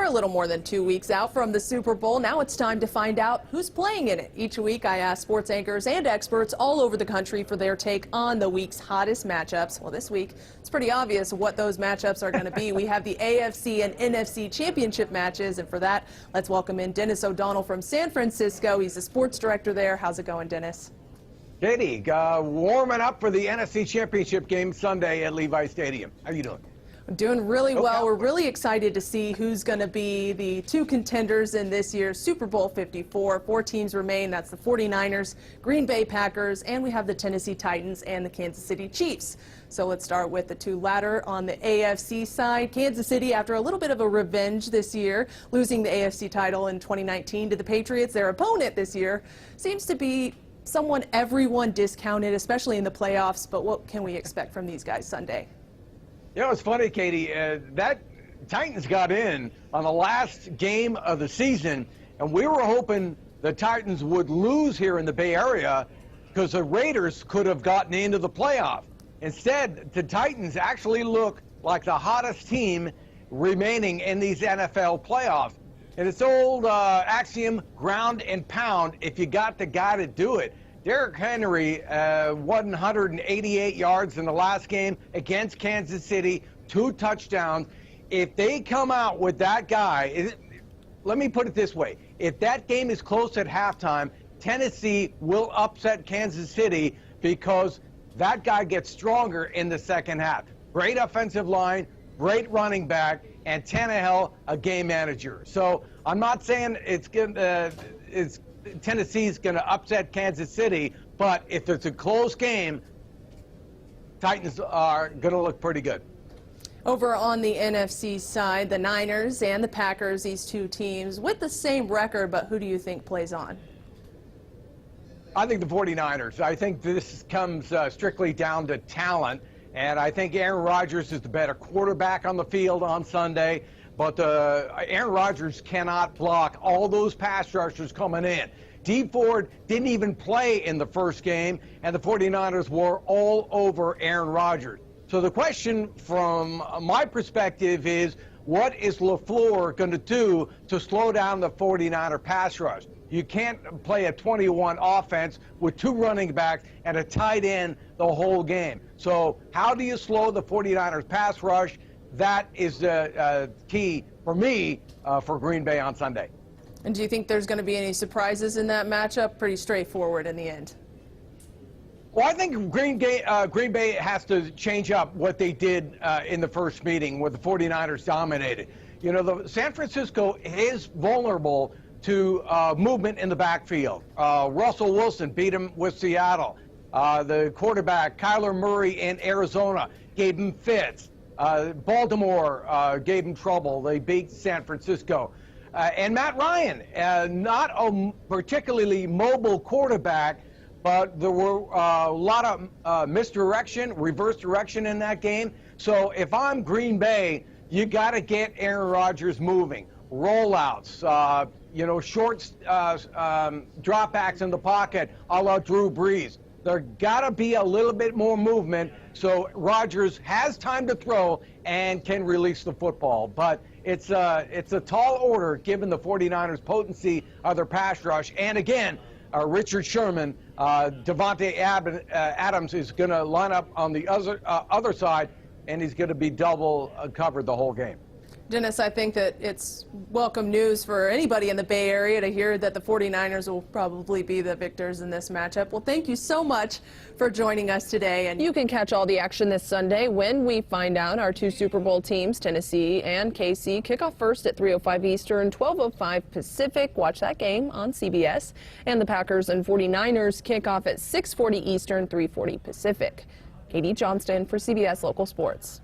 We're a little more than 2 weeks out from the Super Bowl. Now it's time to find out who's playing in it. Each week I ask sports anchors and experts all over the country for their take on the week's hottest matchups. Well, this week it's pretty obvious what those matchups are going to be. We have the AFC and NFC championship matches, and for that, let's welcome in Dennis O'Donnell from San Francisco. He's the sports director there. How's it going, Dennis? Katie, warming up for the NFC championship game Sunday at Levi Stadium. How are you doing? I'm doing really well. We're really excited to see who's going to be the two contenders in this year's Super Bowl 54. 4 teams remain. That's the 49ers, Green Bay Packers, and we have the Tennessee Titans and the Kansas City Chiefs. So let's start with the two latter on the AFC side. Kansas City, after a little bit of a revenge this year, losing the AFC title in 2019 to the Patriots, their opponent this year, seems to be someone everyone discounted, especially in the playoffs. But what can we expect from these guys Sunday? You know, it's funny, Katie, that Titans got in on the last game of the season, and we were hoping the Titans would lose here in the Bay Area because the Raiders could have gotten into the playoff. Instead, the Titans actually look like the hottest team remaining in these NFL playoffs. And it's old axiom, ground and pound, if you got the guy to do it. Derrick Henry, 188 yards in the last game against Kansas City, 2 touchdowns. If they come out with that guy, let me put it this way. If that game is close at halftime, Tennessee will upset Kansas City because that guy gets stronger in the second half. Great offensive line, great running back, and Tannehill, a game manager. So I'm not saying Tennessee's going to upset Kansas City, but if it's a close game, Titans are going to look pretty good. Over on the NFC side, the Niners and the Packers, these two teams with the same record, but who do you think plays on? I think the 49ers. I think this comes strictly down to talent, and I think Aaron Rodgers is the better quarterback on the field on Sunday. But Aaron Rodgers cannot block all those pass rushers coming in. Dee Ford didn't even play in the first game, and the 49ers were all over Aaron Rodgers. So the question from my perspective is, what is LaFleur going to do to slow down the 49er pass rush? You can't play a 21 offense with 2 running backs and a tight end the whole game. So how do you slow the 49ers pass rush? That is the key for me for Green Bay on Sunday. And do you think there's going to be any surprises in that matchup? Pretty straightforward in the end. Well, I think Green Bay has to change up what they did in the first meeting where the 49ers dominated. You know, San Francisco is vulnerable to movement in the backfield. Russell Wilson beat him with Seattle. The quarterback, Kyler Murray in Arizona, gave him fits. Baltimore gave him trouble. They beat San Francisco. And Matt Ryan, not a particularly mobile quarterback, but there were a lot of misdirection, reverse direction in that game. So if I'm Green Bay, you got to get Aaron Rodgers moving. Rollouts, short dropbacks in the pocket a la Drew Brees. There got to be a little bit more movement so Rodgers has time to throw and can release the football. But it's a tall order given the 49ers' potency of their pass rush. And again, Richard Sherman, Devontae Adams is going to line up on the other side, and he's going to be double covered the whole game. Dennis, I think that it's welcome news for anybody in the Bay Area to hear that the 49ers will probably be the victors in this matchup. Well, thank you so much for joining us today. And you can catch all the action this Sunday when we find out our 2 Super Bowl teams, Tennessee and KC, kick off first at 3:05 Eastern, 12:05 Pacific. Watch that game on CBS. And the Packers and 49ers kick off at 6:40 Eastern, 3:40 Pacific. Katie Johnston for CBS Local Sports.